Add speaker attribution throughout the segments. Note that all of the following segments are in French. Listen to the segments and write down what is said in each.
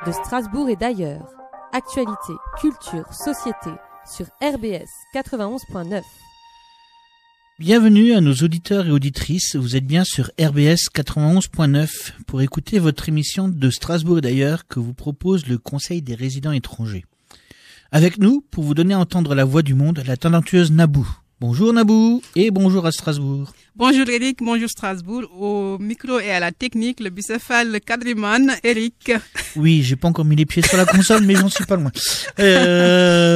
Speaker 1: De Strasbourg et d'ailleurs. Actualité, culture, société sur RBS 91.9.
Speaker 2: Bienvenue à nos auditeurs et auditrices, vous êtes bien sur RBS 91.9 pour écouter votre émission de Strasbourg et d'ailleurs que vous propose le Conseil des résidents étrangers. Avec nous, pour vous donner à entendre la voix du monde, la talentueuse Nabou. Bonjour Nabou et bonjour à Strasbourg.
Speaker 3: Bonjour Eric, bonjour Strasbourg. Au micro et à la technique, le bicéphale, le quadriman, Eric.
Speaker 2: Oui, j'ai pas encore mis les pieds sur la console, mais j'en suis pas loin.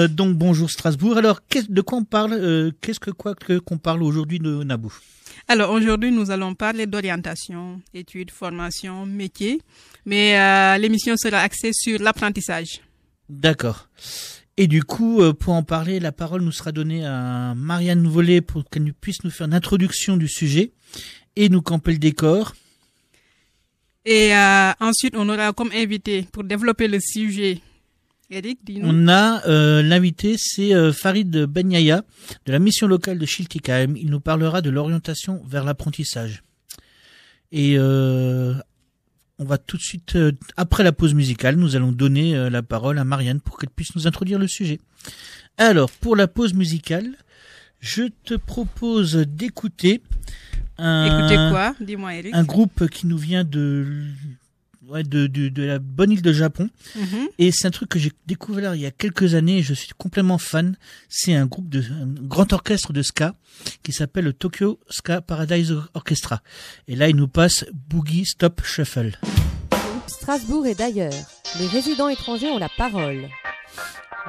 Speaker 2: Donc bonjour Strasbourg. Alors, de quoi on parle qu'on parle aujourd'hui de Nabou?
Speaker 3: Alors aujourd'hui, nous allons parler d'orientation, études, formation, métier, mais l'émission sera axée sur l'apprentissage.
Speaker 2: D'accord. Et du coup, pour en parler, la parole nous sera donnée à Marianne Vollet pour qu'elle puisse nous faire une introduction du sujet et nous camper le décor.
Speaker 3: Et ensuite, on aura comme invité pour développer le sujet. Eric, dis-nous.
Speaker 2: On a l'invité, c'est Farid Benyaya de la mission locale de Schiltigheim. Il nous parlera de l'orientation vers l'apprentissage. Et on va tout de suite, après la pause musicale, nous allons donner la parole à Marianne pour qu'elle puisse nous introduire le sujet. Alors, pour la pause musicale, je te propose d'écouter
Speaker 3: Écoutez quoi? Dis-moi, Eric.
Speaker 2: Un groupe qui nous vient de la bonne île de Japon. Et c'est un truc que j'ai découvert il y a quelques années et je suis complètement fan. C'est un grand orchestre de ska qui s'appelle le Tokyo Ska Paradise Orchestra. Et là, il nous passe Boogie Stop Shuffle.
Speaker 1: Strasbourg et d'ailleurs. Les résidents étrangers ont la parole.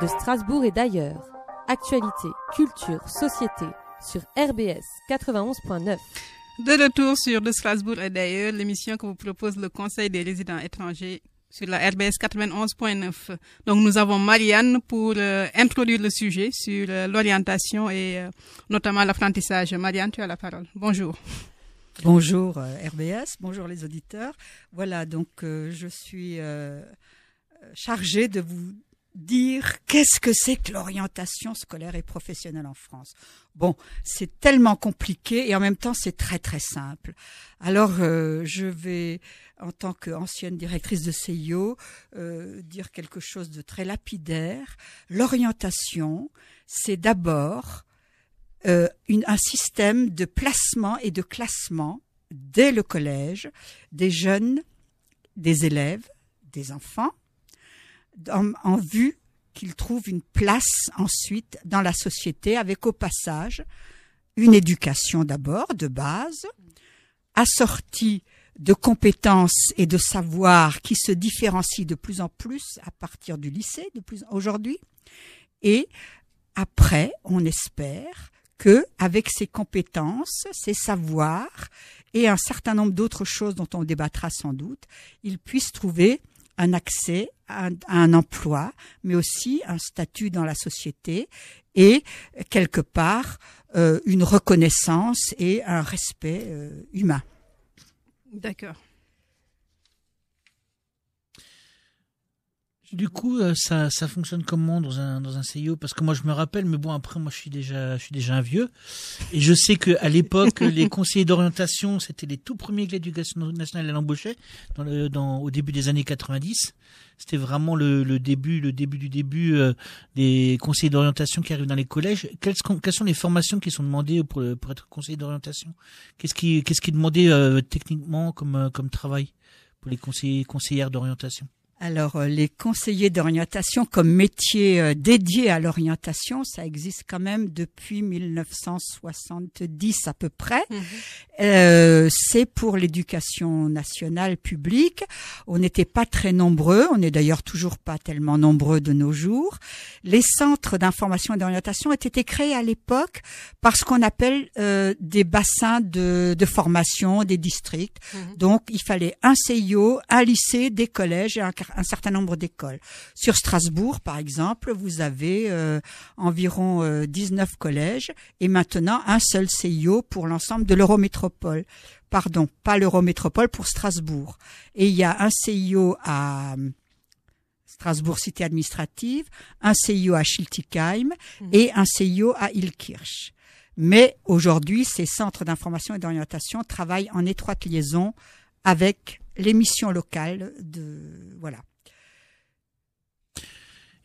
Speaker 1: De Strasbourg et d'ailleurs. Actualité, culture, société sur RBS 91.9.
Speaker 3: De retour sur De Strasbourg et d'ailleurs, l'émission que vous propose le Conseil des résidents étrangers sur la RBS 91.9. Donc nous avons Marianne pour introduire le sujet sur l'orientation et notamment l'apprentissage. Marianne, tu as la parole. Bonjour.
Speaker 4: Bonjour RBS, bonjour les auditeurs. Voilà, donc je suis chargée de vous dire qu'est-ce que c'est que l'orientation scolaire et professionnelle en France. Bon, c'est tellement compliqué et en même temps c'est très très simple. Alors je vais, en tant qu'ancienne directrice de CIO, dire quelque chose de très lapidaire. L'orientation, c'est d'abord un système de placement et de classement dès le collège des jeunes, des élèves, des enfants, en vue qu'ils trouvent une place ensuite dans la société avec au passage une éducation d'abord de base, assortie de compétences et de savoirs qui se différencient de plus en plus à partir du lycée, aujourd'hui. Et après, on espère que avec ces compétences, ces savoirs et un certain nombre d'autres choses dont on débattra sans doute, ils puissent trouver un accès à un emploi, mais aussi un statut dans la société et quelque part une reconnaissance et un respect humain.
Speaker 3: D'accord.
Speaker 2: Du coup, ça fonctionne comment dans un CIO? Parce que moi, je me rappelle, mais bon, après, moi, je suis déjà un vieux. Et je sais que à l'époque, les conseillers d'orientation, c'était les tout premiers que l'éducation nationale embauchait au début des années 90. C'était vraiment le début du début des conseillers d'orientation qui arrivent dans les collèges. Quelles sont les formations qui sont demandées pour être conseiller d'orientation? Qu'est-ce qui est demandé techniquement comme travail pour les conseillères d'orientation?
Speaker 4: Alors, les conseillers d'orientation comme métier dédié à l'orientation, ça existe quand même depuis 1970 à peu près. C'est pour l'éducation nationale publique. On n'était pas très nombreux. On n'est d'ailleurs toujours pas tellement nombreux de nos jours. Les centres d'information et d'orientation ont été créés à l'époque par ce qu'on appelle des bassins de formation, des districts. Donc, il fallait un CIO, un lycée, des collèges et un certain nombre d'écoles. Sur Strasbourg, par exemple, vous avez environ 19 collèges et maintenant un seul CIO pour l'ensemble de l'Eurométropole. Pardon, pas l'Eurométropole, pour Strasbourg. Et il y a un CIO à Strasbourg Cité Administrative, un CIO à Schiltigheim et un CIO à Illkirch. Mais aujourd'hui, ces centres d'information et d'orientation travaillent en étroite liaison avec les missions locales voilà.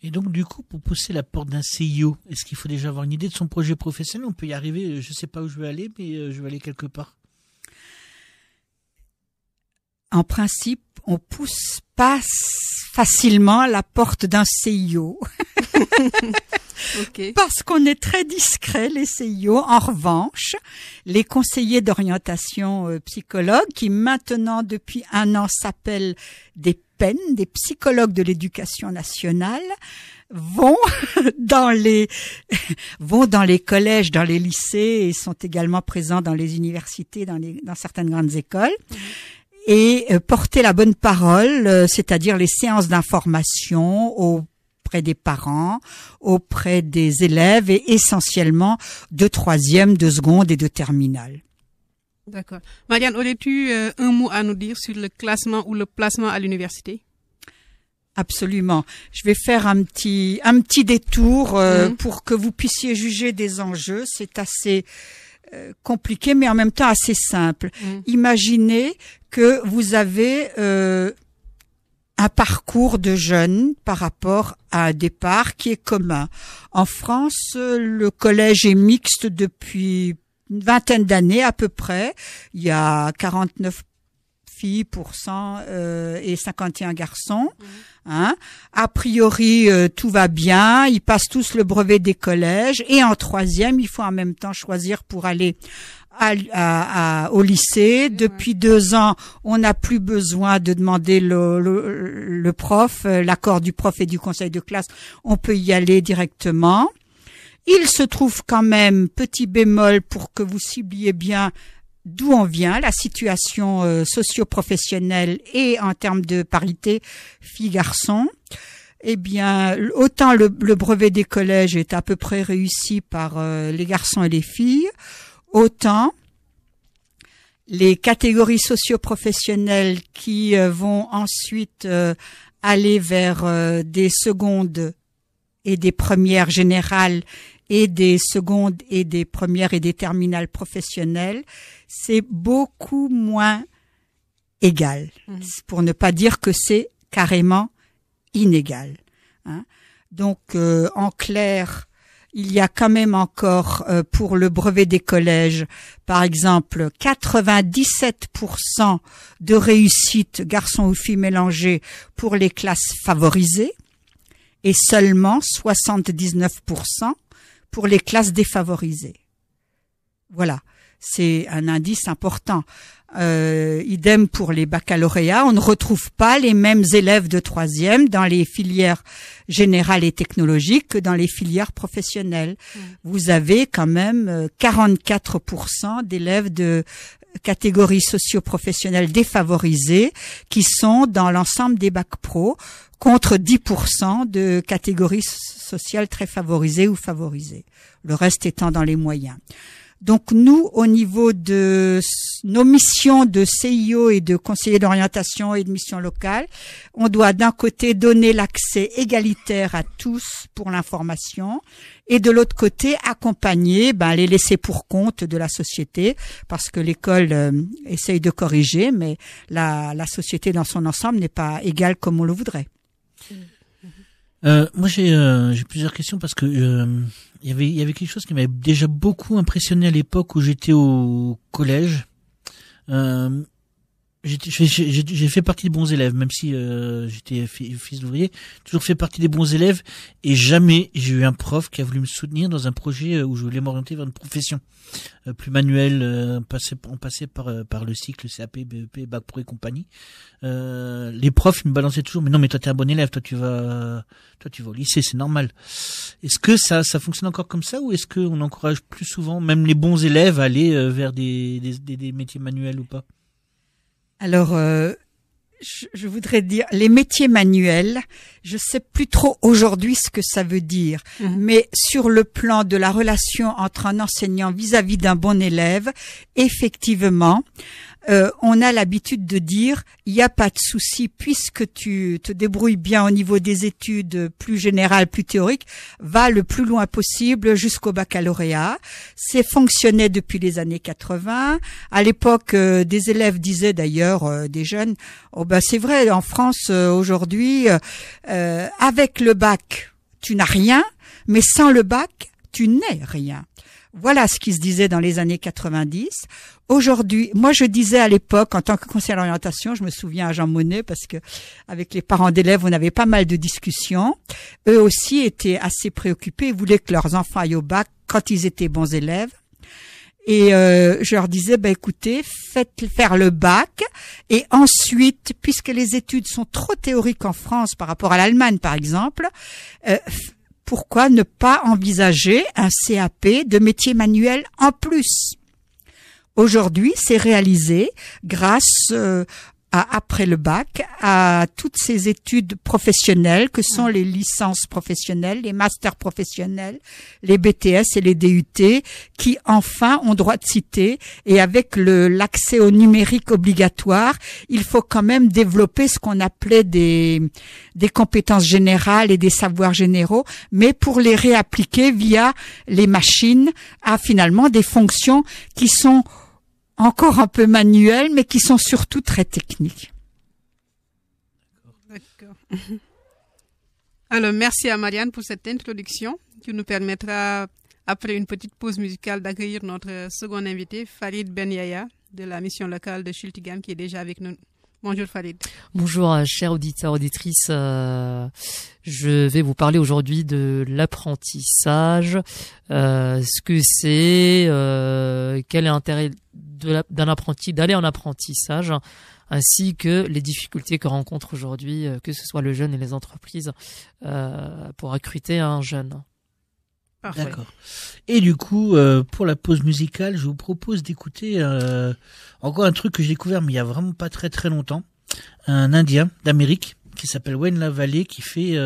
Speaker 2: Et donc, du coup, pour pousser la porte d'un CIO, est-ce qu'il faut déjà avoir une idée de son projet professionnel? On peut y arriver, je sais pas où je vais aller, mais je vais aller quelque part.
Speaker 4: En principe, on pousse pas facilement la porte d'un CIO.
Speaker 3: Ok.
Speaker 4: Parce qu'on est très discret, les CIO. En revanche, les conseillers d'orientation psychologues, qui maintenant, depuis 1 an, s'appellent des PEN, des psychologues de l'éducation nationale, vont dans les collèges, dans les lycées et sont également présents dans les universités, dans certaines grandes écoles. Et porter la bonne parole, c'est-à-dire les séances d'information auprès des parents, auprès des élèves et essentiellement de 3e, de seconde et de terminale.
Speaker 3: D'accord. Marianne, aurais-tu un mot à nous dire sur le classement ou le placement à l'université?
Speaker 4: Absolument. Je vais faire un petit détour pour que vous puissiez juger des enjeux. C'est assez compliqué, mais en même temps assez simple. Imaginez que vous avez un parcours de jeunes par rapport à un départ qui est commun. En France, le collège est mixte depuis une vingtaine d'années à peu près. Il y a 49 filles et 51 garçons. Hein. A priori, tout va bien. Ils passent tous le brevet des collèges. Et en 3e, il faut en même temps choisir pour aller au lycée. Depuis 2 ans, on n'a plus besoin de demander le prof, l'accord du prof et du conseil de classe. On peut y aller directement. Il se trouve quand même, petit bémol pour que vous cibliez bien d'où on vient, la situation socio-professionnelle et en termes de parité filles-garçons. Eh bien, autant le brevet des collèges est à peu près réussi par les garçons et les filles, autant les catégories socio-professionnelles qui vont ensuite aller vers des secondes et des premières générales et des secondes et des premières et des terminales professionnelles, c'est beaucoup moins égal, pour ne pas dire que c'est carrément inégal. Hein. Donc, en clair, il y a quand même encore, pour le brevet des collèges, par exemple, 97% de réussite garçons ou filles mélangés pour les classes favorisées et seulement 79% pour les classes défavorisées. Voilà, c'est un indice important. Idem pour les baccalauréats, on ne retrouve pas les mêmes élèves de 3e dans les filières générales et technologiques que dans les filières professionnelles. Vous avez quand même 44% d'élèves de catégories socio-professionnelles défavorisées qui sont dans l'ensemble des bacs pro, contre 10% de catégories sociales très favorisées ou favorisées. Le reste étant dans les moyens. Donc nous, au niveau de nos missions de CIO et de conseiller d'orientation et de mission locale, on doit d'un côté donner l'accès égalitaire à tous pour l'information et de l'autre côté accompagner les laissés pour compte de la société parce que l'école essaye de corriger, mais la société dans son ensemble n'est pas égale comme on le voudrait.
Speaker 2: Moi j'ai plusieurs questions parce que il y avait quelque chose qui m'avait déjà beaucoup impressionné à l'époque où j'étais au collège. J'ai fait partie des bons élèves, même si j'étais fils d'ouvrier, toujours fait partie des bons élèves et jamais j'ai eu un prof qui a voulu me soutenir dans un projet où je voulais m'orienter vers une profession plus manuelle, on passait par le cycle CAP, BEP, Bac Pro et compagnie. Les profs ils me balançaient toujours, mais non, mais toi t'es un bon élève, toi tu vas au lycée, c'est normal. Est-ce que ça fonctionne encore comme ça ou est-ce qu'on encourage plus souvent même les bons élèves à aller vers des métiers manuels ou pas?
Speaker 4: Alors, je voudrais dire, les métiers manuels, je sais plus trop aujourd'hui ce que ça veut dire, mais sur le plan de la relation entre un enseignant vis-à-vis d'un bon élève, effectivement, on a l'habitude de dire, il n'y a pas de souci, puisque tu te débrouilles bien au niveau des études plus générales, plus théoriques, va le plus loin possible jusqu'au baccalauréat. C'est fonctionné depuis les années 80. À l'époque, des élèves disaient d'ailleurs, des jeunes, c'est vrai, en France aujourd'hui, avec le bac, tu n'as rien, mais sans le bac, tu n'es rien. Voilà ce qui se disait dans les années 90. Aujourd'hui, moi je disais à l'époque, en tant que conseiller d'orientation, je me souviens à Jean Monnet, parce que avec les parents d'élèves, on avait pas mal de discussions. Eux aussi étaient assez préoccupés, ils voulaient que leurs enfants aillent au bac quand ils étaient bons élèves. Et je leur disais, écoutez, faites faire le bac, et ensuite, puisque les études sont trop théoriques en France par rapport à l'Allemagne, par exemple, pourquoi ne pas envisager un CAP de métier manuel en plus? Aujourd'hui, c'est réalisé grâce après le bac, à toutes ces études professionnelles que sont les licences professionnelles, les masters professionnels, les BTS et les DUT, qui enfin ont droit de citer. Et avec l'accès au numérique obligatoire, il faut quand même développer ce qu'on appelait des compétences générales et des savoirs généraux, mais pour les réappliquer via les machines à finalement des fonctions qui sont encore un peu manuelles, mais qui sont surtout très techniques.
Speaker 3: D'accord. Alors, merci à Marianne pour cette introduction qui nous permettra, après une petite pause musicale, d'accueillir notre second invité, Farid Ben Yahya, de la mission locale de Schiltigheim, qui est déjà avec nous. Bonjour Farid.
Speaker 5: Bonjour chers auditeurs, auditrices. Je vais vous parler aujourd'hui de l'apprentissage, ce que c'est, quel est l'intérêt d'un apprenti d'aller en apprentissage, ainsi que les difficultés que rencontrent aujourd'hui, que ce soit le jeune et les entreprises, pour recruter un jeune.
Speaker 3: Parfait.
Speaker 2: D'accord. Et du coup, pour la pause musicale, je vous propose d'écouter encore un truc que j'ai découvert, mais il y a vraiment pas très très longtemps. Un Indien d'Amérique qui s'appelle Wayne LaVallée, qui fait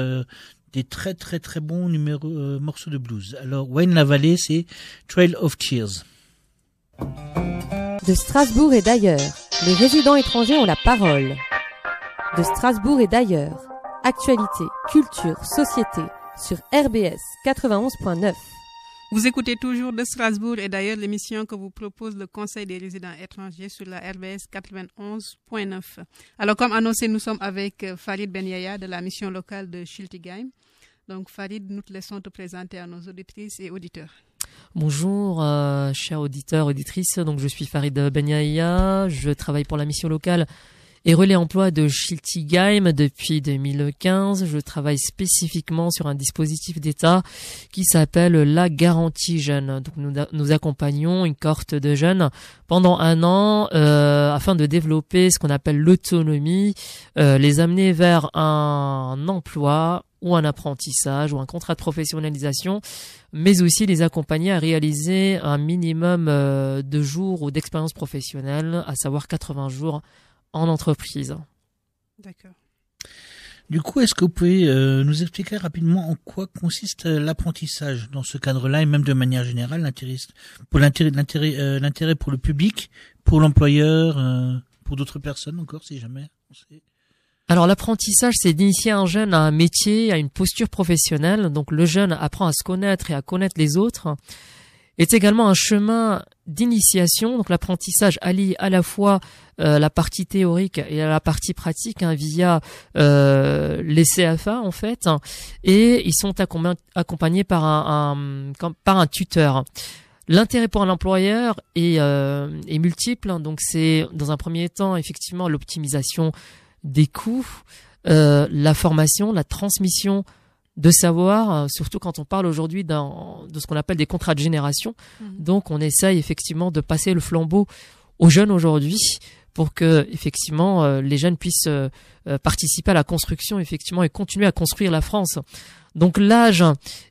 Speaker 2: des très très très bons morceaux de blues. Alors Wayne LaVallée, c'est Trail of Tears.
Speaker 1: De Strasbourg et d'ailleurs, les résidents étrangers ont la parole. De Strasbourg et d'ailleurs, actualité, culture, société, sur RBS 91.9.
Speaker 3: Vous écoutez toujours de Strasbourg et d'ailleurs l'émission que vous propose le Conseil des résidents étrangers sur la RBS 91.9. Alors comme annoncé, nous sommes avec Farid Ben Yahya de la mission locale de Schiltigheim. Donc Farid, nous te laissons te présenter à nos auditrices et auditeurs.
Speaker 5: Bonjour chers auditeurs, auditrices. Donc je suis Farid Ben Yahya, je travaille pour la mission locale et relais emploi de Schiltigheim depuis 2015. Je travaille spécifiquement sur un dispositif d'État qui s'appelle la garantie jeune. Donc nous accompagnons une cohorte de jeunes pendant un an afin de développer ce qu'on appelle l'autonomie, les amener vers un emploi ou un apprentissage ou un contrat de professionnalisation, mais aussi les accompagner à réaliser un minimum de jours ou d'expérience professionnelle, à savoir 80 jours en entreprise.
Speaker 3: D'accord.
Speaker 2: Du coup, est-ce que vous pouvez nous expliquer rapidement en quoi consiste l'apprentissage dans ce cadre-là et même de manière générale, l'intérêt pour le public, pour l'employeur, pour d'autres personnes encore, si jamais on sait.
Speaker 5: Alors l'apprentissage, c'est d'initier un jeune à un métier, à une posture professionnelle. Donc le jeune apprend à se connaître et à connaître les autres. Est également un chemin d'initiation. Donc l'apprentissage allie à la fois la partie théorique et la partie pratique via les CFA en fait, et ils sont accompagnés par un tuteur. L'intérêt pour l'employeur est multiple. Donc c'est dans un premier temps effectivement l'optimisation des coûts, la formation, la transmission de savoir, surtout quand on parle aujourd'hui de ce qu'on appelle des contrats de génération. Donc on essaye effectivement de passer le flambeau aux jeunes aujourd'hui pour que effectivement les jeunes puissent participer à la construction effectivement et continuer à construire la France. Donc l'âge,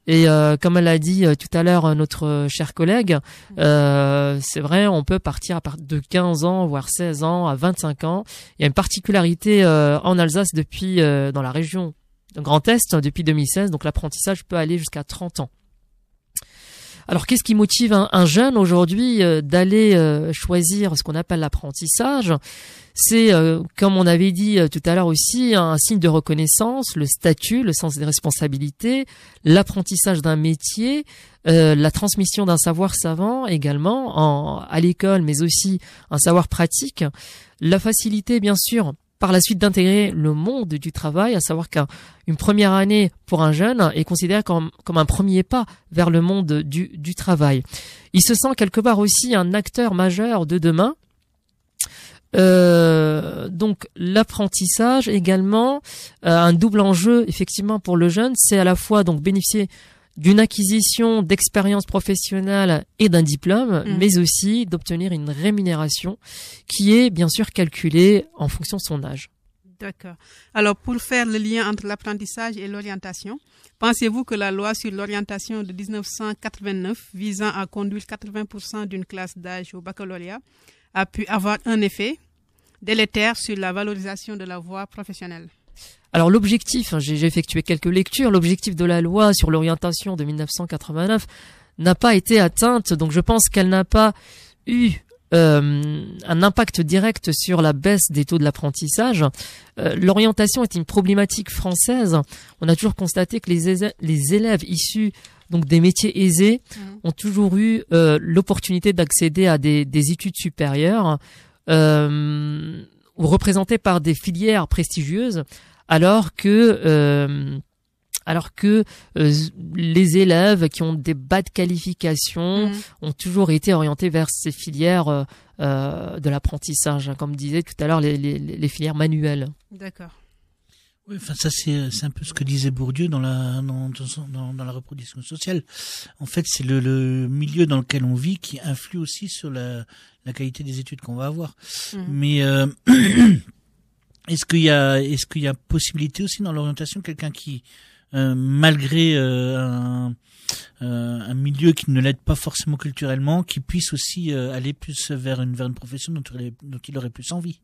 Speaker 5: et comme elle a dit tout à l'heure notre chère collègue, c'est vrai, on peut partir à partir de 15 ans, voire 16 ans, à 25 ans. Il y a une particularité en Alsace depuis, dans la région de Grand Est, depuis 2016, donc l'apprentissage peut aller jusqu'à 30 ans. Alors qu'est-ce qui motive un jeune aujourd'hui d'aller choisir ce qu'on appelle l'apprentissage ? C'est, comme on avait dit tout à l'heure aussi, un signe de reconnaissance, le statut, le sens des responsabilités, l'apprentissage d'un métier, la transmission d'un savoir savant également à l'école, mais aussi un savoir pratique, la facilité bien sûr par la suite d'intégrer le monde du travail, à savoir qu'une première année pour un jeune est considérée comme un premier pas vers le monde du travail. Il se sent quelque part aussi un acteur majeur de demain. Donc l'apprentissage également un double enjeu effectivement pour le jeune, c'est à la fois donc bénéficier d'une acquisition d'expérience professionnelle et d'un diplôme, mais aussi d'obtenir une rémunération qui est bien sûr calculée en fonction de son âge.
Speaker 3: D'accord. Alors, pour faire le lien entre l'apprentissage et l'orientation, pensez-vous que la loi sur l'orientation de 1989 visant à conduire 80% d'une classe d'âge au baccalauréat a pu avoir un effet délétère sur la valorisation de la voie professionnelle?
Speaker 5: Alors l'objectif, j'ai effectué quelques lectures, l'objectif de la loi sur l'orientation de 1989 n'a pas été atteinte, donc je pense qu'elle n'a pas eu un impact direct sur la baisse des taux de l'apprentissage. L'orientation est une problématique française. On a toujours constaté que les élèves issus donc des métiers aisés ont toujours eu l'opportunité d'accéder à des études supérieures ou représentées par des filières prestigieuses, alors que les élèves qui ont des bas de qualification ont toujours été orientés vers ces filières de l'apprentissage, comme disait tout à l'heure les filières manuelles.
Speaker 3: D'accord.
Speaker 2: Oui, enfin ça c'est un peu ce que disait Bourdieu dans la reproduction sociale. En fait, c'est le milieu dans lequel on vit qui influe aussi sur la qualité des études qu'on va avoir. Mais est-ce qu'il y a possibilité aussi dans l'orientation quelqu'un qui malgré un milieu qui ne l'aide pas forcément culturellement, qui puisse aussi aller plus vers une profession dont il aurait plus envie?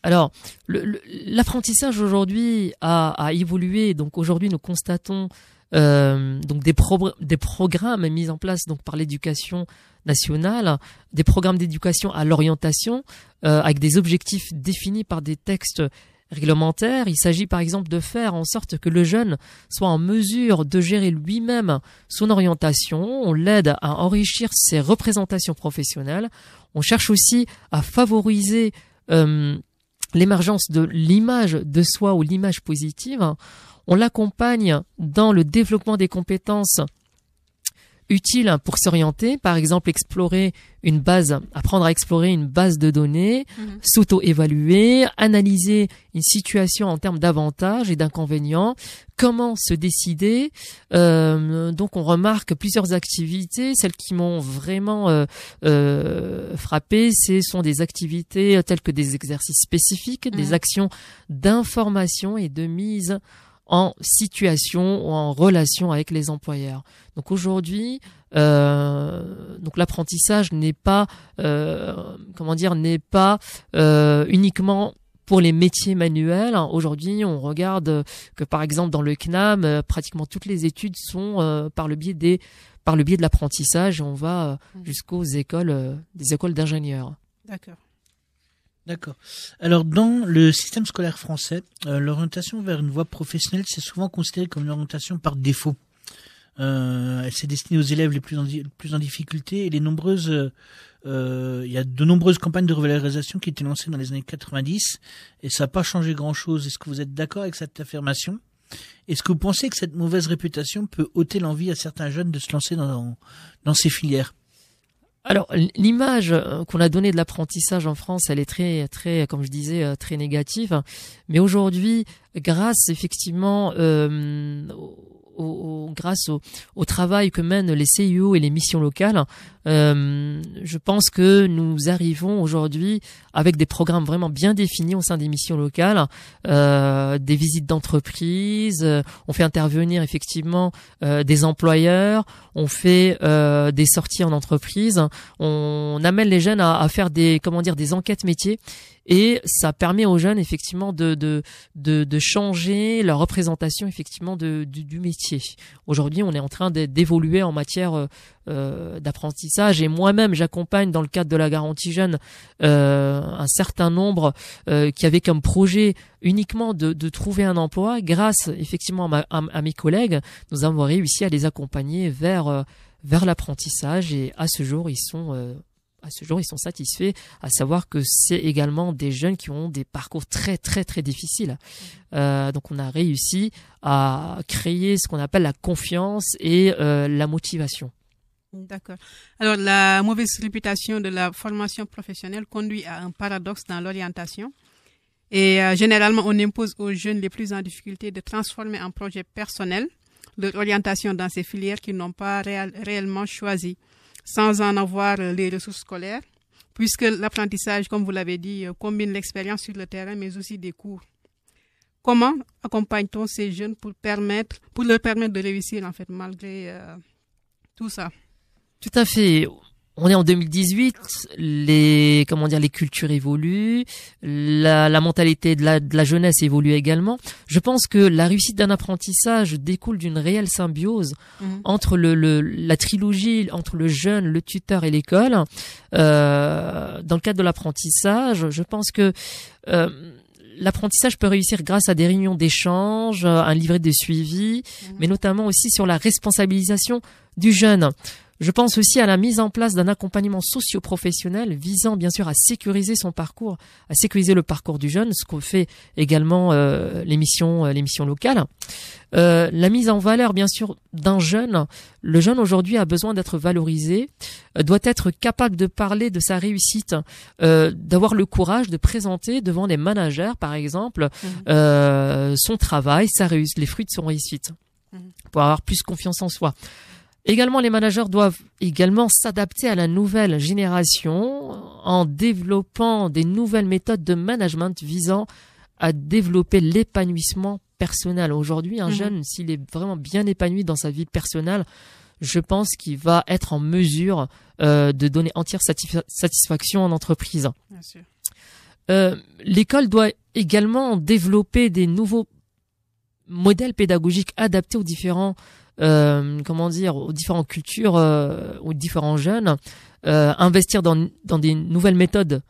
Speaker 5: Alors, l'apprentissage aujourd'hui a évolué. Donc aujourd'hui, nous constatons donc des programmes mis en place donc par l'éducation nationale, des programmes d'éducation à l'orientation avec des objectifs définis par des textes réglementaires. Il s'agit par exemple de faire en sorte que le jeune soit en mesure de gérer lui-même son orientation. On l'aide à enrichir ses représentations professionnelles. On cherche aussi à favoriser l'émergence de l'image de soi ou l'image positive. On l'accompagne dans le développement des compétences utiles pour s'orienter, par exemple apprendre à explorer une base de données, s'auto-évaluer, analyser une situation en termes d'avantages et d'inconvénients, comment se décider. Donc on remarque plusieurs activités. Celles qui m'ont vraiment frappé, ce sont des activités telles que des exercices spécifiques, des actions d'information et de mise en situation ou en relation avec les employeurs. Donc aujourd'hui, donc l'apprentissage n'est pas uniquement pour les métiers manuels. Aujourd'hui, on regarde que par exemple dans le CNAM, pratiquement toutes les études sont par le biais de l'apprentissage, et on va jusqu'aux écoles des écoles d'ingénieurs.
Speaker 2: D'accord. Alors, dans le système scolaire français, l'orientation vers une voie professionnelle, c'est souvent considéré comme une orientation par défaut. Elle s'est destinée aux élèves les plus en difficulté, et il y a de nombreuses campagnes de revalorisation qui étaient lancées dans les années 90, et ça n'a pas changé grand-chose. Est-ce que vous êtes d'accord avec cette affirmation? Est-ce que vous pensez que cette mauvaise réputation peut ôter l'envie à certains jeunes de se lancer dans ces filières?
Speaker 5: Alors, l'image qu'on a donnée de l'apprentissage en France, elle est très, très, comme je disais, très négative. Mais aujourd'hui, grâce effectivement grâce au travail que mènent les CIO et les missions locales, je pense que nous arrivons aujourd'hui avec des programmes vraiment bien définis au sein des missions locales, des visites d'entreprise, on fait intervenir effectivement des employeurs, on fait des sorties en entreprise, on amène les jeunes à faire des enquêtes métiers. Et ça permet aux jeunes effectivement de changer leur représentation effectivement du métier. Aujourd'hui, on est en train d'évoluer en matière d'apprentissage, et moi-même j'accompagne dans le cadre de la garantie jeune un certain nombre qui avaient comme projet uniquement de trouver un emploi. Grâce effectivement à mes collègues, nous avons réussi à les accompagner vers l'apprentissage, et à ce jour ils sont à ce jour, ils sont satisfaits, à savoir que c'est également des jeunes qui ont des parcours très très très difficiles. Donc on a réussi à créer ce qu'on appelle la confiance et la motivation.
Speaker 3: D'accord. Alors, la mauvaise réputation de la formation professionnelle conduit à un paradoxe dans l'orientation. Et généralement, on impose aux jeunes les plus en difficulté de transformer en projet personnel leur orientation dans ces filières qu'ils n'ont pas réellement choisies, sans en avoir les ressources scolaires, puisque l'apprentissage, comme vous l'avez dit, combine l'expérience sur le terrain, mais aussi des cours. Comment accompagne-t-on ces jeunes pour leur permettre de réussir, en fait, malgré tout ça?
Speaker 5: Tout à fait. On est en 2018, les cultures évoluent, la mentalité de la jeunesse évolue également. Je pense que la réussite d'un apprentissage découle d'une réelle symbiose entre la trilogie, entre le jeune, le tuteur et l'école. Dans le cadre de l'apprentissage, je pense que l'apprentissage peut réussir grâce à des réunions d'échange, un livret de suivi, mais notamment aussi sur la responsabilisation du jeune. Je pense aussi à la mise en place d'un accompagnement socio-professionnel visant bien sûr à sécuriser son parcours, à sécuriser le parcours du jeune, ce que fait également l'émission locale. La mise en valeur bien sûr d'un jeune. Le jeune aujourd'hui a besoin d'être valorisé, doit être capable de parler de sa réussite, d'avoir le courage de présenter devant les managers par exemple son travail, les fruits de son réussite, pour avoir plus confiance en soi. Également, les managers doivent également s'adapter à la nouvelle génération en développant des nouvelles méthodes de management visant à développer l'épanouissement personnel. Aujourd'hui, un jeune, s'il est vraiment bien épanoui dans sa vie personnelle, je pense qu'il va être en mesure de donner entière satisfaction en entreprise.
Speaker 3: Bien sûr.
Speaker 5: L'école doit également développer des nouveaux modèles pédagogiques adaptés aux différentes cultures, aux différents jeunes, investir dans des nouvelles méthodes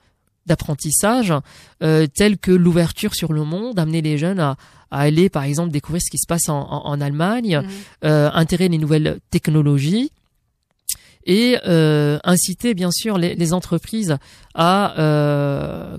Speaker 5: d'apprentissage, telles que l'ouverture sur le monde, amener les jeunes à aller, par exemple, découvrir ce qui se passe en Allemagne, intégrer les nouvelles technologies et inciter, bien sûr, les entreprises à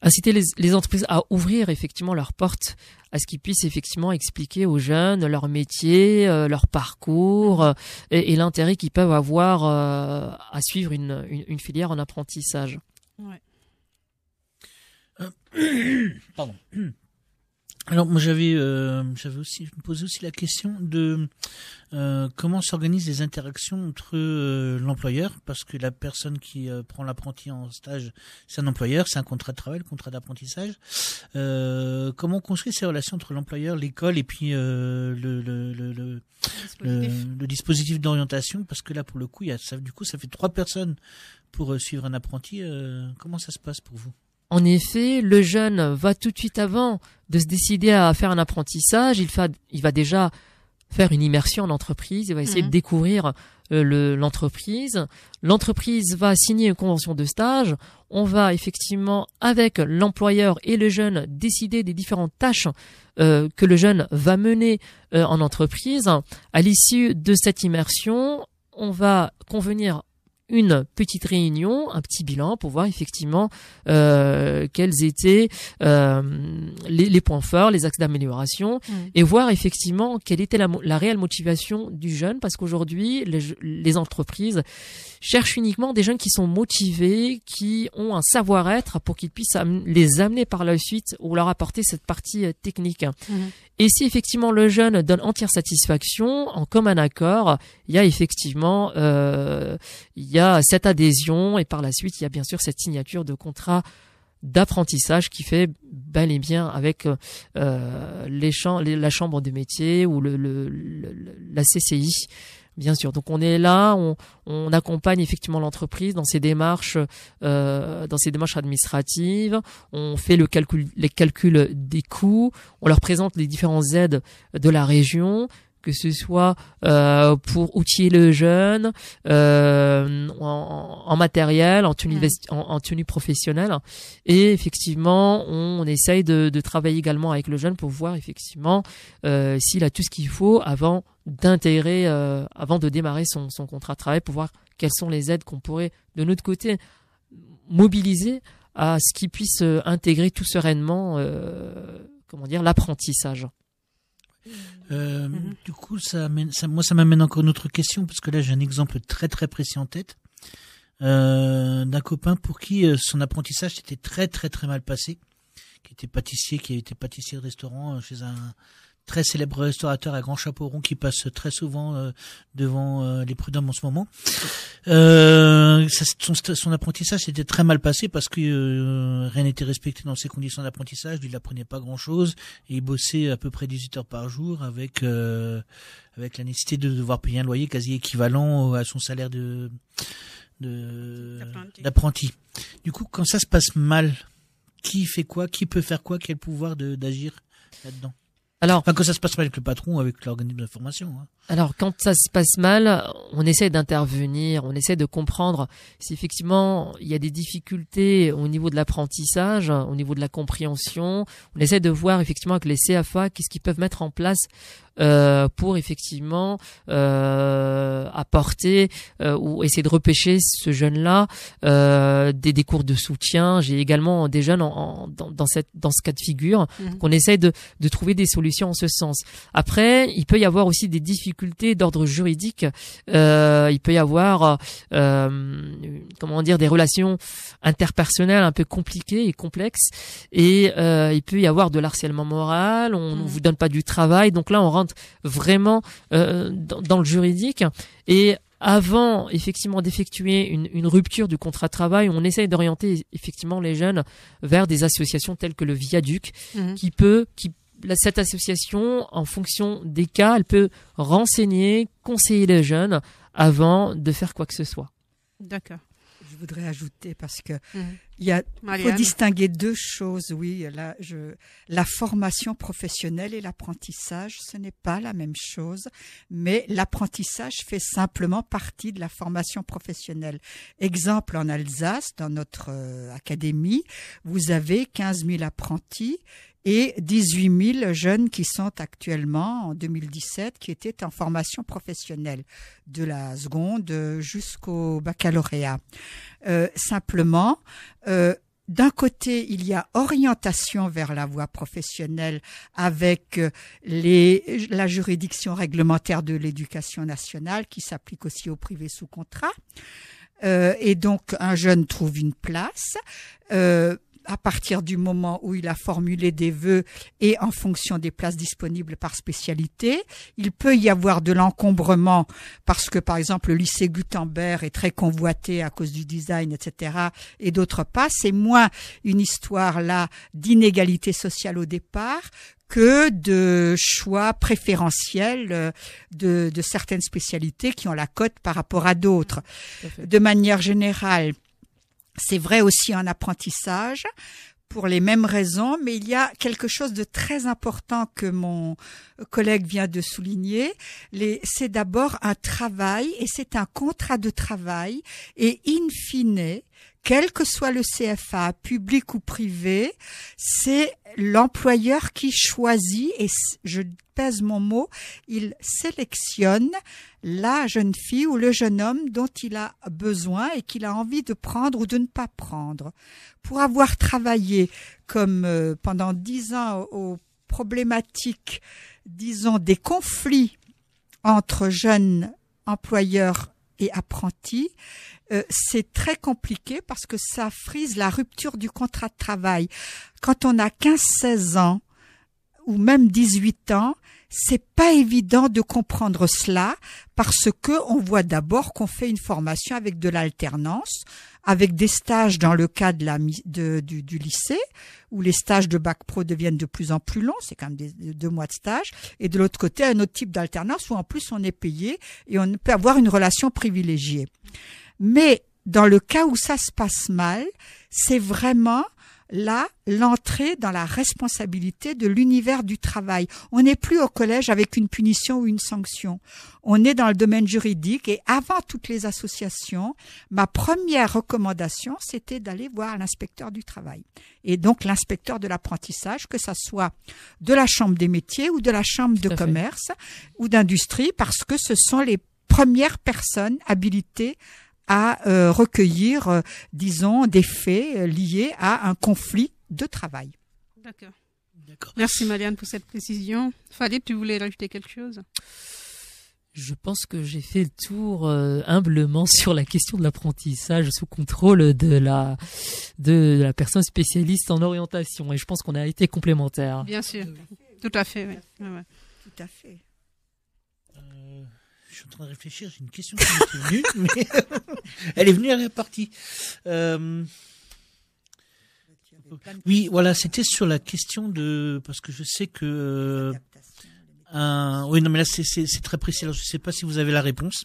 Speaker 5: inciter les entreprises à ouvrir effectivement leurs portes à ce qu'ils puissent effectivement expliquer aux jeunes leur métier, leur parcours et l'intérêt qu'ils peuvent avoir à suivre une filière en apprentissage.
Speaker 3: Ouais.
Speaker 2: Pardon. Alors moi j'avais aussi, je me posais aussi la question de comment s'organisent les interactions entre l'employeur, parce que la personne qui prend l'apprenti en stage, c'est un employeur, c'est un contrat de travail, le contrat d'apprentissage. Comment on construit ces relations entre l'employeur, l'école et puis le dispositif d'orientation, parce que là pour le coup ça fait 3 personnes pour suivre un apprenti. Comment ça se passe pour vous?
Speaker 5: En effet, le jeune va tout de suite avant de se décider à faire un apprentissage, il va déjà faire une immersion en entreprise, il va essayer de découvrir l'entreprise. L'entreprise va signer une convention de stage. On va effectivement, avec l'employeur et le jeune, décider des différentes tâches que le jeune va mener en entreprise. À l'issue de cette immersion, on va convenir une petite réunion, un petit bilan pour voir effectivement quels étaient les points forts, les axes d'amélioration et voir effectivement quelle était la réelle motivation du jeune, parce qu'aujourd'hui les entreprises cherchent uniquement des jeunes qui sont motivés, qui ont un savoir-être pour qu'ils puissent les amener par la suite ou leur apporter cette partie technique. Et si effectivement le jeune donne entière satisfaction, en commun accord, il y a effectivement cette adhésion et par la suite il y a bien sûr cette signature de contrat d'apprentissage qui fait bel et bien avec la chambre de métier ou la CCI. Bien sûr. Donc on est là, on accompagne effectivement l'entreprise dans ses démarches administratives. On fait les calculs des coûts. On leur présente les différentes aides de la région, que ce soit pour outiller le jeune en matériel, en tenue professionnelle. Et effectivement, on essaye de travailler également avec le jeune pour voir effectivement s'il a tout ce qu'il faut avant d'intégrer, avant de démarrer son contrat de travail, pour voir quelles sont les aides qu'on pourrait de notre côté mobiliser à ce qu'il puisse intégrer tout sereinement l'apprentissage.
Speaker 2: Du coup, ça m'amène encore une autre question, parce que là j'ai un exemple très très précis en tête d'un copain pour qui son apprentissage s'était très très très mal passé, qui était pâtissier, qui était pâtissier de restaurant chez un très célèbre restaurateur à grand chapeau rond qui passe très souvent devant les prud'hommes en ce moment. Son apprentissage s'était très mal passé parce que rien n'était respecté dans ses conditions d'apprentissage. Lui, il apprenait pas grand-chose et il bossait à peu près 18 heures par jour avec la nécessité de devoir payer un loyer quasi équivalent à son salaire d'apprenti. Du coup, quand ça se passe mal, qui fait quoi? Qui peut faire quoi? Quel pouvoir d'agir là-dedans?
Speaker 5: Alors,
Speaker 2: quand ça se passe mal avec le patron, avec l'organisme de formation.
Speaker 5: Alors, quand ça se passe mal, on essaie d'intervenir, on essaie de comprendre si effectivement il y a des difficultés au niveau de l'apprentissage, au niveau de la compréhension. On essaie de voir effectivement avec les CFA qu'est-ce qu'ils peuvent mettre en place pour effectivement apporter ou essayer de repêcher ce jeune-là des cours de soutien. J'ai également des jeunes dans ce cas de figure. Donc on essaie de trouver des solutions en ce sens. Après, il peut y avoir aussi des difficultés d'ordre juridique. Il peut y avoir des relations interpersonnelles un peu compliquées et complexes, et il peut y avoir de l'harcèlement moral. On ne vous donne pas du travail, donc là on rentre vraiment dans le juridique. Et avant effectivement d'effectuer une rupture du contrat de travail, on essaye d'orienter effectivement les jeunes vers des associations telles que le Viaduc, cette association, en fonction des cas, elle peut renseigner, conseiller les jeunes avant de faire quoi que ce soit.
Speaker 3: D'accord.
Speaker 4: Je voudrais ajouter, parce que faut distinguer deux choses. Oui, la formation professionnelle et l'apprentissage, ce n'est pas la même chose, mais l'apprentissage fait simplement partie de la formation professionnelle. Exemple, en Alsace, dans notre académie, vous avez 15 000 apprentis et 18 000 jeunes qui sont actuellement, en 2017, qui étaient en formation professionnelle, de la seconde jusqu'au baccalauréat. Simplement, d'un côté, il y a orientation vers la voie professionnelle avec la juridiction réglementaire de l'éducation nationale qui s'applique aussi au privé sous contrat. Et donc, un jeune trouve une place. À partir du moment où il a formulé des vœux et en fonction des places disponibles par spécialité. Il peut y avoir de l'encombrement parce que, par exemple, le lycée Gutenberg est très convoité à cause du design, etc. Et d'autre part, c'est moins une histoire là d'inégalité sociale au départ que de choix préférentiels de certaines spécialités qui ont la cote par rapport à d'autres. De manière générale, c'est vrai aussi en apprentissage, pour les mêmes raisons, mais il y a quelque chose de très important que mon collègue vient de souligner. C'est d'abord un travail, et c'est un contrat de travail, et in fine, quel que soit le CFA, public ou privé, c'est l'employeur qui choisit, et je pèse mon mot, il sélectionne la jeune fille ou le jeune homme dont il a besoin et qu'il a envie de prendre ou de ne pas prendre. Pour avoir travaillé comme pendant 10 ans aux problématiques, disons, des conflits entre jeunes employeurs et apprentis, c'est très compliqué parce que ça frise la rupture du contrat de travail. Quand on a 15-16 ans ou même 18 ans, c'est pas évident de comprendre cela parce que on voit d'abord qu'on fait une formation avec de l'alternance, avec des stages dans le cas du lycée, où les stages de bac pro deviennent de plus en plus longs, c'est quand même 2 mois de stage, et de l'autre côté, un autre type d'alternance où en plus on est payé et on peut avoir une relation privilégiée. Mais dans le cas où ça se passe mal, c'est vraiment là l'entrée dans la responsabilité de l'univers du travail. On n'est plus au collège avec une punition ou une sanction. On est dans le domaine juridique et avant toutes les associations, ma première recommandation, c'était d'aller voir l'inspecteur du travail. Et donc l'inspecteur de l'apprentissage, que ça soit de la chambre des métiers ou de la chambre de commerce ou d'industrie, parce que ce sont les premières personnes habilitées à recueillir, disons, des faits liés à un conflit de travail.
Speaker 3: D'accord. Merci Marianne pour cette précision. Farid, tu voulais rajouter quelque chose?
Speaker 5: Je pense que j'ai fait le tour humblement sur la question de l'apprentissage sous contrôle de la personne spécialiste en orientation, et je pense qu'on a été complémentaires.
Speaker 3: Bien sûr, tout à fait. Oui. Ouais.
Speaker 4: Tout à fait.
Speaker 2: Je suis en train de réfléchir, j'ai une question qui m'est venue, mais elle est venue, elle est partie. Oui, voilà, c'était sur la question de, parce que je sais que oui, non, mais là c'est très précis. Alors je sais pas si vous avez la réponse.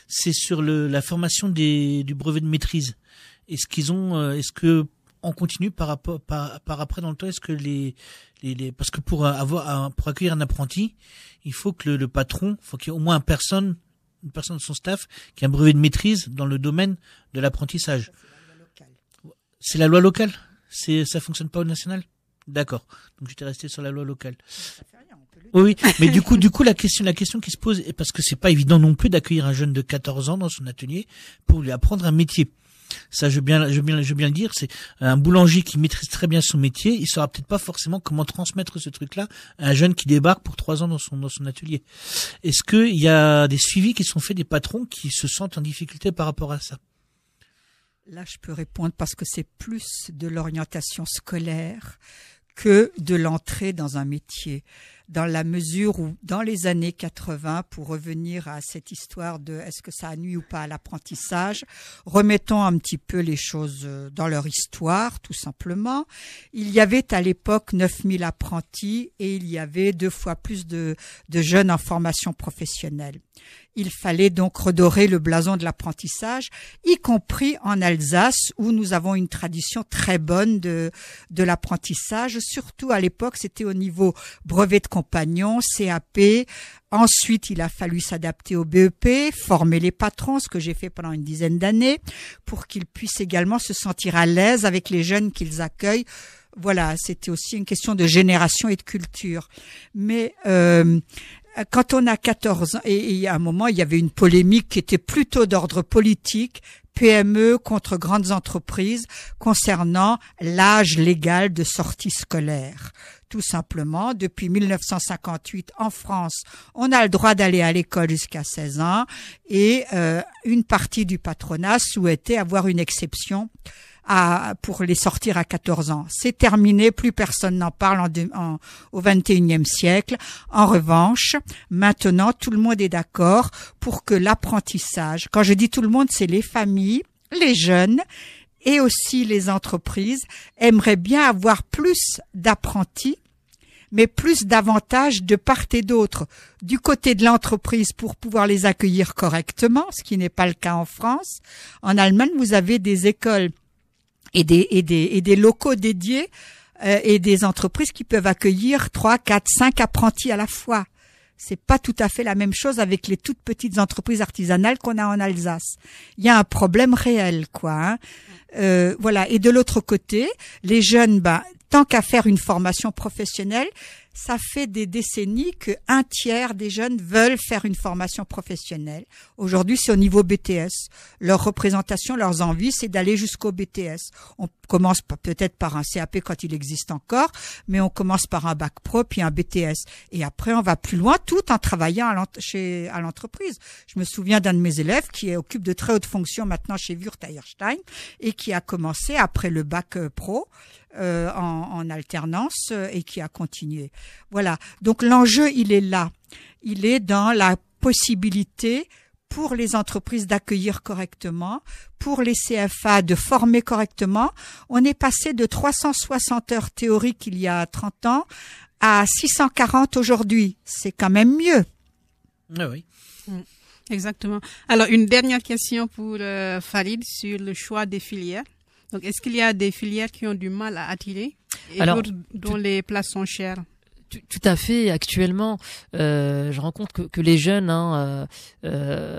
Speaker 2: C'est sur la formation du brevet de maîtrise. Est-ce qu'ils ont, est-ce que on continue par après dans le temps, est-ce que parce que pour accueillir un apprenti, il faut que le patron, faut qu'il y ait au moins une personne de son staff qui a un brevet de maîtrise dans le domaine de l'apprentissage. C'est la loi locale. Ça fonctionne pas au national? D'accord. Donc j'étais resté sur la loi locale. Oui, mais du coup, la question qui se pose, parce que c'est pas évident non plus d'accueillir un jeune de 14 ans dans son atelier pour lui apprendre un métier. Ça, je veux bien le dire, c'est un boulanger qui maîtrise très bien son métier, il saura peut-être pas forcément comment transmettre ce truc-là à un jeune qui débarque pour 3 ans dans son atelier. Est-ce que il y a des suivis qui sont faits des patrons qui se sentent en difficulté par rapport à ça?
Speaker 4: Là, je peux répondre parce que c'est plus de l'orientation scolaire que de l'entrée dans un métier. Dans la mesure où, dans les années 80, pour revenir à cette histoire de est-ce que ça nuit ou pas à l'apprentissage, remettons un petit peu les choses dans leur histoire, tout simplement. Il y avait à l'époque 9000 apprentis et il y avait 2 fois plus de jeunes en formation professionnelle. Il fallait donc redorer le blason de l'apprentissage, y compris en Alsace, où nous avons une tradition très bonne de l'apprentissage. Surtout à l'époque, c'était au niveau brevet de compagnon, CAP. Ensuite, il a fallu s'adapter au BEP, former les patrons, ce que j'ai fait pendant une dizaine d'années, pour qu'ils puissent également se sentir à l'aise avec les jeunes qu'ils accueillent. Voilà, c'était aussi une question de génération et de culture. Mais quand on a 14 ans, et à un moment, il y avait une polémique qui était plutôt d'ordre politique, PME contre grandes entreprises, concernant l'âge légal de sortie scolaire. Tout simplement, depuis 1958, en France, on a le droit d'aller à l'école jusqu'à 16 ans, et une partie du patronat souhaitait avoir une exception pour les sortir à 14 ans. C'est terminé, plus personne n'en parle au 21e siècle. En revanche, maintenant, tout le monde est d'accord pour que l'apprentissage, quand je dis tout le monde, c'est les familles, les jeunes et aussi les entreprises, aimeraient bien avoir plus d'apprentis, mais plus d'avantages de part et d'autre. Du côté de l'entreprise pour pouvoir les accueillir correctement, ce qui n'est pas le cas en France. En Allemagne, vous avez des écoles et des locaux dédiés et des entreprises qui peuvent accueillir 3, 4, 5 apprentis à la fois. C'est pas tout à fait la même chose avec les toutes petites entreprises artisanales qu'on a en Alsace. Il y a un problème réel, quoi. Voilà. Et de l'autre côté, les jeunes, tant qu'à faire une formation professionnelle, ça fait des décennies que 1/3 des jeunes veulent faire une formation professionnelle. Aujourd'hui, c'est au niveau BTS. Leur représentation, leurs envies, c'est d'aller jusqu'au BTS. On commence peut-être par un CAP quand il existe encore, mais on commence par un bac pro puis un BTS. Et après, on va plus loin tout en travaillant à l'entreprise. Je me souviens d'un de mes élèves qui occupe de très hautes fonctions maintenant chez Würth Eierstein et qui a commencé après le bac pro en alternance et qui a continué. Voilà. Donc l'enjeu, il est là. Il est dans la possibilité pour les entreprises d'accueillir correctement, pour les CFA de former correctement. On est passé de 360 heures théoriques il y a 30 ans à 640 aujourd'hui. C'est quand même mieux.
Speaker 2: Ah oui. Exactement.
Speaker 3: Alors, une dernière question pour Farid sur le choix des filières. Donc, est-ce qu'il y a des filières qui ont du mal à attirer et
Speaker 5: Alors,
Speaker 3: d'autres dont les places sont chères?
Speaker 5: Tout à fait. Actuellement, je rencontre que les jeunes ne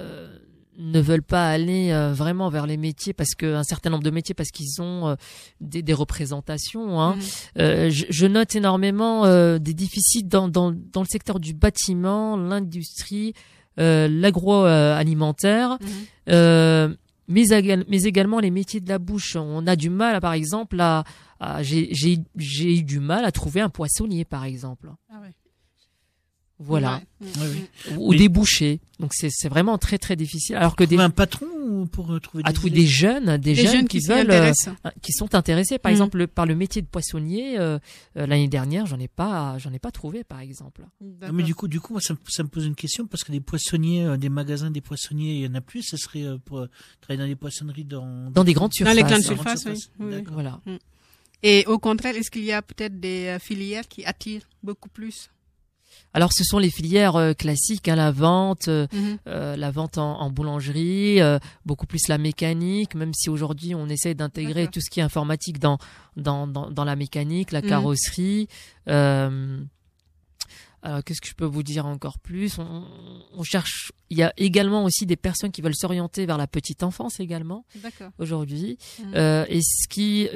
Speaker 5: veulent pas aller vraiment vers les métiers parce que un certain nombre de métiers parce qu'ils ont des représentations. Hein. Je note énormément des déficits dans le secteur du bâtiment, l'industrie, l'agroalimentaire. Mais également les métiers de la bouche. On a du mal, par exemple, j'ai eu du mal à trouver un poissonnier, par exemple.
Speaker 3: Ah ouais.
Speaker 5: Voilà.
Speaker 3: Ouais.
Speaker 5: Ou des bouchers. Donc c'est vraiment très très difficile. Alors que
Speaker 2: un patron ou pour trouver
Speaker 5: trouver des jeunes qui veulent, qui sont intéressés, par exemple, par le métier de poissonnier. L'année dernière, j'en ai pas trouvé, par exemple.
Speaker 2: Mais du coup, moi, ça me pose une question parce que des poissonniers, des magasins des poissonniers, il y en a plus. Ce serait pour travailler dans des poissonneries dans
Speaker 5: des grandes surfaces.
Speaker 3: Dans les grandes surfaces, oui.
Speaker 5: Voilà.
Speaker 3: Et au contraire, est-ce qu'il y a peut-être des filières qui attirent beaucoup plus?
Speaker 5: Alors, ce sont les filières classiques, hein, la vente en boulangerie, beaucoup plus la mécanique, même si aujourd'hui on essaie d'intégrer tout ce qui est informatique dans la mécanique, la carrosserie. Qu'est-ce que je peux vous dire encore plus? On cherche. Il y a également aussi des personnes qui veulent s'orienter vers la petite enfance également.
Speaker 3: D'accord.
Speaker 5: Aujourd'hui. Et ce qui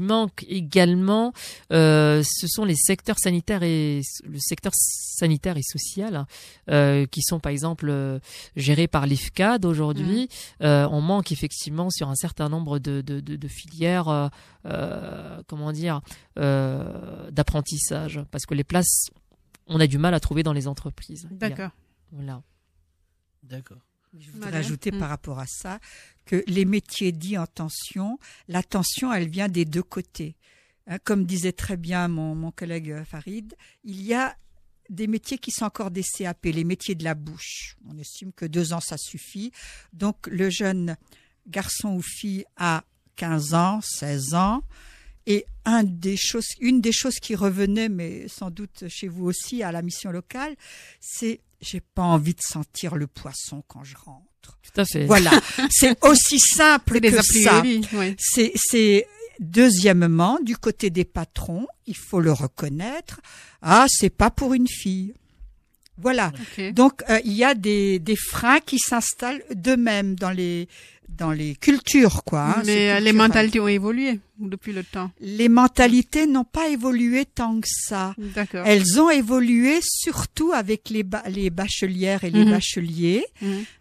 Speaker 5: manque également, ce sont les secteurs sanitaires et le secteur sanitaire et social, qui sont par exemple gérés par l'IFCAD aujourd'hui. On manque effectivement sur un certain nombre de filières, d'apprentissage, parce que les places, on a du mal à trouver dans les entreprises.
Speaker 3: D'accord.
Speaker 5: Voilà.
Speaker 2: D'accord.
Speaker 4: Je voudrais ajouter par rapport à ça que les métiers dits en tension, la tension, elle vient des deux côtés. Hein, comme disait très bien mon collègue Farid, il y a des métiers qui sont encore des CAP, les métiers de la bouche. On estime que 2 ans, ça suffit. Donc, le jeune garçon ou fille a 15 ans, 16 ans. Et une des choses qui revenait, mais sans doute chez vous aussi, à la mission locale, c'est j'ai pas envie de sentir le poisson quand je rentre.
Speaker 5: Tout à fait.
Speaker 4: Voilà. C'est aussi simple que ça.
Speaker 3: Oui.
Speaker 4: C'est deuxièmement, du côté des patrons, il faut le reconnaître. Ah, c'est pas pour une fille. Voilà.
Speaker 3: Okay.
Speaker 4: Donc, il y a des freins qui s'installent d'eux-mêmes dans les cultures, quoi. Hein,
Speaker 3: mais les mentalités ont évolué depuis le temps.
Speaker 4: Les mentalités n'ont pas évolué tant que ça.
Speaker 3: D'accord.
Speaker 4: Elles ont évolué surtout avec les bachelières et les bacheliers,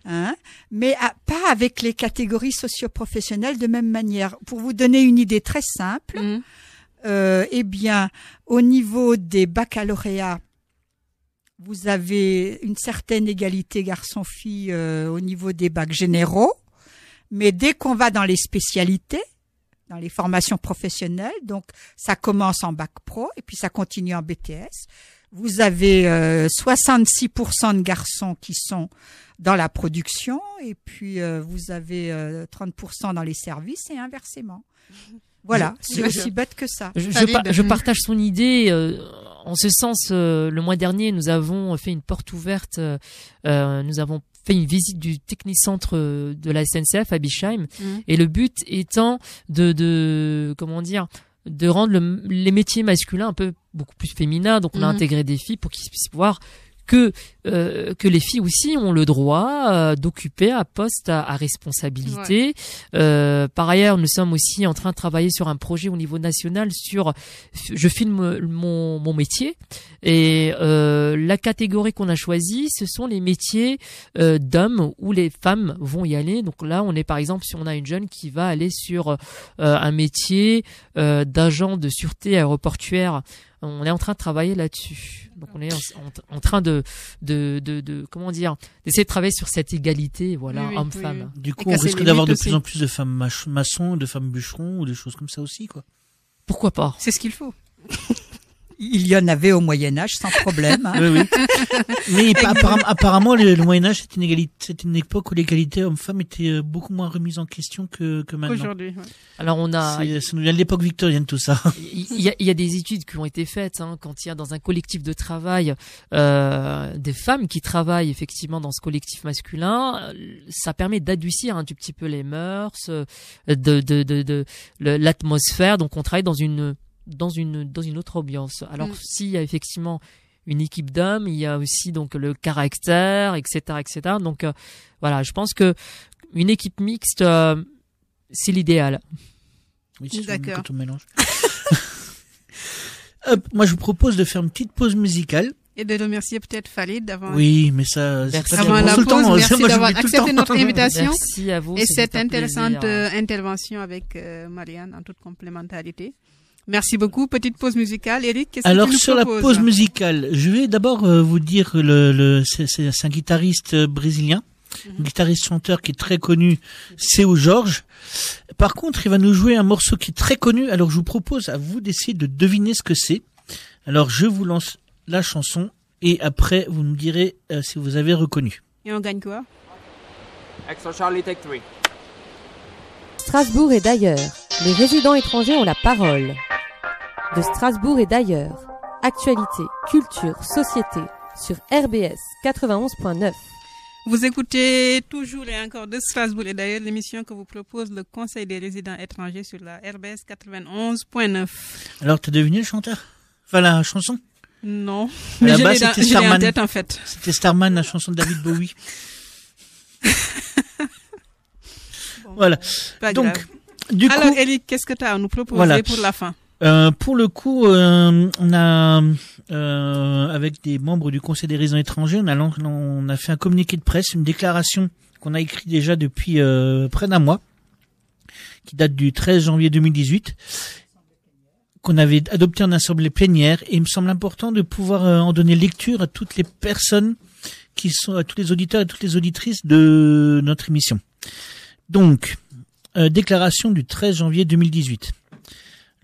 Speaker 4: hein, mais pas avec les catégories socio-professionnelles de même manière. Pour vous donner une idée très simple, eh bien, au niveau des baccalauréats, vous avez une certaine égalité garçon-fille au niveau des bacs généraux. Mais dès qu'on va dans les spécialités, dans les formations professionnelles, donc ça commence en bac pro et puis ça continue en BTS, vous avez 66% de garçons qui sont dans la production et puis vous avez 30% dans les services et inversement. Voilà, c'est aussi bête que ça.
Speaker 5: Je partage son idée. En ce sens, le mois dernier, nous avons fait une porte ouverte. Nous avons fait une visite du technicentre de la SNCF à Bischheim, et le but étant de rendre les métiers masculins un peu beaucoup plus féminins. Donc on a intégré des filles pour qu'ils puissent voir que les filles aussi ont le droit d'occuper un poste à responsabilité. Ouais. Par ailleurs, nous sommes aussi en train de travailler sur un projet au niveau national je filme mon métier, et la catégorie qu'on a choisie, ce sont les métiers d'hommes où les femmes vont y aller. Donc là, on est par exemple, si on a une jeune qui va aller sur un métier d'agent de sûreté aéroportuaire, on est en train de travailler là-dessus. Donc on est en train d'essayer de travailler sur cette égalité, voilà, homme-femme.
Speaker 2: Oui. Du coup, on risque d'avoir de plus en plus de femmes maçons, de femmes bûcherons ou des choses comme ça aussi, quoi.
Speaker 5: Pourquoi pas?
Speaker 3: C'est ce qu'il faut.
Speaker 4: Il y en avait au Moyen-Âge sans problème. Hein.
Speaker 2: Oui, oui. Mais apparemment, le Moyen-Âge, c'était une époque où l'égalité homme-femme était beaucoup moins remise en question que maintenant.
Speaker 3: Aujourd'hui, ouais.
Speaker 5: Alors
Speaker 2: Ça nous vient de l'époque victorienne, tout ça.
Speaker 5: Il y a des études qui ont été faites quand il y a dans un collectif de travail des femmes qui travaillent effectivement dans ce collectif masculin, ça permet d'adoucir un tout petit peu les mœurs, l'atmosphère. Donc on travaille dans une autre ambiance. Alors s'il y a effectivement une équipe d'hommes, il y a aussi donc le caractère, etc., etc. Donc voilà, je pense que une équipe mixte, c'est l'idéal.
Speaker 2: Oui, c'est
Speaker 3: D'accord.
Speaker 2: tout mélange. Moi, je vous propose de faire une petite pause musicale.
Speaker 3: Et de remercier peut-être Farid d'avoir...
Speaker 2: Oui, mais ça, c'est
Speaker 5: Merci.
Speaker 2: pas
Speaker 3: Avant la
Speaker 2: tout le
Speaker 3: pause,
Speaker 2: temps.
Speaker 3: merci
Speaker 2: Moi,
Speaker 3: d'avoir
Speaker 2: j'oublie tout le
Speaker 3: accepté
Speaker 2: temps.
Speaker 3: notre invitation.
Speaker 5: Merci à vous.
Speaker 3: Et
Speaker 5: c'est
Speaker 3: cette
Speaker 5: un
Speaker 3: intéressante
Speaker 5: plaisir.
Speaker 3: intervention avec Marianne en toute complémentarité. Merci beaucoup. Petite pause musicale. Eric, qu'est-ce que
Speaker 2: Alors,
Speaker 3: tu nous
Speaker 2: sur la
Speaker 3: proposes?
Speaker 2: pause musicale, je vais d'abord vous dire c'est un guitariste brésilien, un guitariste chanteur qui est très connu, Seu Jorge. Par contre, il va nous jouer un morceau qui est très connu. Alors, je vous propose à vous d'essayer de deviner ce que c'est. Alors, je vous lance la chanson et après, vous me direz si vous avez reconnu.
Speaker 3: Et on gagne quoi?
Speaker 6: Extra Charlie Take 3.
Speaker 1: Strasbourg et d'ailleurs, les résidents étrangers ont la parole. De Strasbourg et d'ailleurs, actualité, culture, société, sur RBS 91.9.
Speaker 3: Vous écoutez toujours et encore de Strasbourg et d'ailleurs l'émission que vous propose le Conseil des résidents étrangers sur la RBS 91.9.
Speaker 2: Alors, t'as deviné le chanteur? Enfin, la chanson?
Speaker 3: Non,
Speaker 2: À
Speaker 3: mais
Speaker 2: la
Speaker 3: je
Speaker 2: base,
Speaker 3: l'ai
Speaker 2: c'était
Speaker 3: en
Speaker 2: Starman.
Speaker 3: tête en fait.
Speaker 2: C'était Starman, la chanson de David Bowie.
Speaker 3: Bon,
Speaker 2: Voilà.
Speaker 3: pas
Speaker 2: Donc,
Speaker 3: grave.
Speaker 2: du
Speaker 3: Alors
Speaker 2: coup,
Speaker 3: Eric, qu'est-ce que tu as à nous proposer
Speaker 2: Voilà.
Speaker 3: pour la fin?
Speaker 2: pour le coup, on a, avec des membres du Conseil des résidents étrangers, on a fait un communiqué de presse, une déclaration qu'on a écrite déjà depuis près d'un mois, qui date du 13 janvier 2018, qu'on avait adopté en assemblée plénière, et il me semble important de pouvoir en donner lecture à toutes les personnes qui sont, à tous les auditeurs et toutes les auditrices de notre émission. Donc, déclaration du 13 janvier 2018.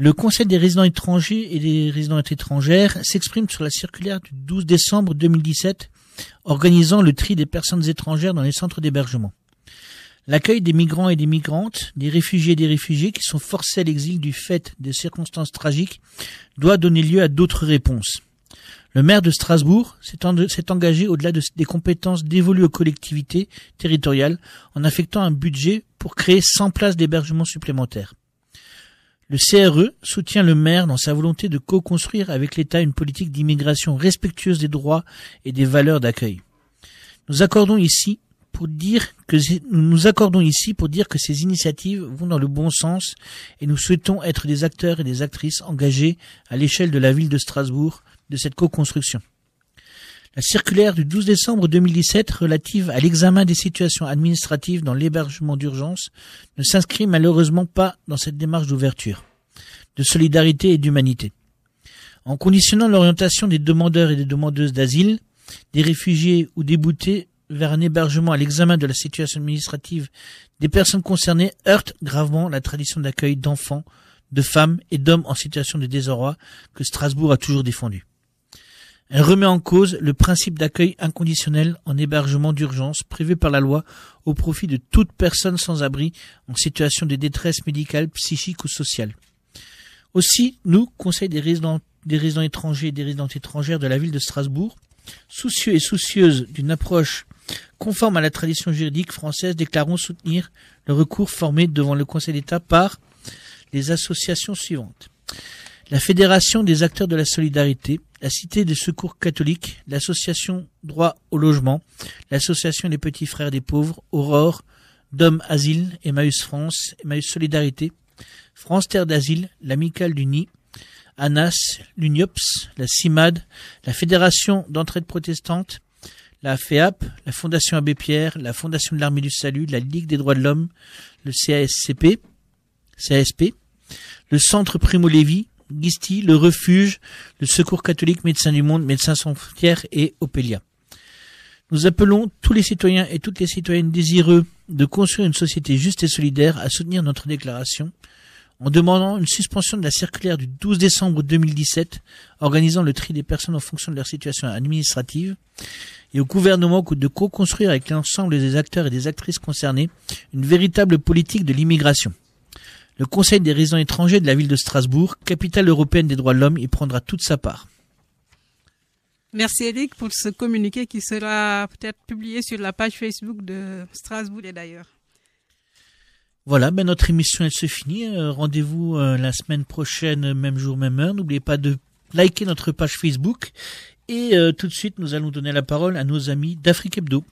Speaker 2: Le Conseil des résidents étrangers et des résidentes étrangères s'exprime sur la circulaire du 12 décembre 2017 organisant le tri des personnes étrangères dans les centres d'hébergement. L'accueil des migrants et des migrantes, des réfugiés et des réfugiés qui sont forcés à l'exil du fait des circonstances tragiques doit donner lieu à d'autres réponses. Le maire de Strasbourg s'est engagé au-delà des compétences dévolues aux collectivités territoriales en affectant un budget pour créer 100 places d'hébergement supplémentaires. Le CRE soutient le maire dans sa volonté de co-construire avec l'État une politique d'immigration respectueuse des droits et des valeurs d'accueil. Nous nous accordons ici pour dire que ces initiatives vont dans le bon sens et nous souhaitons être des acteurs et des actrices engagés à l'échelle de la ville de Strasbourg de cette co-construction. La circulaire du 12 décembre 2017 relative à l'examen des situations administratives dans l'hébergement d'urgence ne s'inscrit malheureusement pas dans cette démarche d'ouverture, de solidarité et d'humanité. En conditionnant l'orientation des demandeurs et des demandeuses d'asile, des réfugiés ou déboutés vers un hébergement à l'examen de la situation administrative des personnes concernées heurte gravement la tradition d'accueil d'enfants, de femmes et d'hommes en situation de désarroi que Strasbourg a toujours défendu. Elle remet en cause le principe d'accueil inconditionnel en hébergement d'urgence prévu par la loi au profit de toute personne sans abri en situation de détresse médicale, psychique ou sociale. Aussi, nous, Conseil des résidents étrangers et des résidentes étrangères de la ville de Strasbourg, soucieux et soucieuses d'une approche conforme à la tradition juridique française, déclarons soutenir le recours formé devant le Conseil d'État par les associations suivantes. La Fédération des acteurs de la solidarité, la Cité des secours catholiques, l'association Droit au logement, l'association des petits frères des pauvres, Aurore, Dom Asile, Emmaüs France, Emmaüs Solidarité, France Terre d'Asile, l'Amicale du Nid, ANAS, l'UNIOPS, la CIMAD, la Fédération d'entraide protestante, la FEAP, la Fondation Abbé Pierre, la Fondation de l'Armée du Salut, la Ligue des droits de l'homme, le CASP, le Centre Primo Levi, Gisti, le Refuge, le Secours catholique, Médecins du Monde, Médecins sans frontières et Opélia. Nous appelons tous les citoyens et toutes les citoyennes désireux de construire une société juste et solidaire à soutenir notre déclaration en demandant une suspension de la circulaire du 12 décembre 2017 organisant le tri des personnes en fonction de leur situation administrative et au gouvernement de co-construire avec l'ensemble des acteurs et des actrices concernés une véritable politique de l'immigration. Le Conseil des résidents étrangers de la ville de Strasbourg, capitale européenne des droits de l'homme, y prendra toute sa part.
Speaker 3: Merci Eric pour ce communiqué qui sera peut-être publié sur la page Facebook de Strasbourg et d'ailleurs.
Speaker 2: Voilà, notre émission elle se finit. Rendez-vous la semaine prochaine, même jour, même heure. N'oubliez pas de liker notre page Facebook. Et tout de suite, nous allons donner la parole à nos amis d'Afrique Hebdo.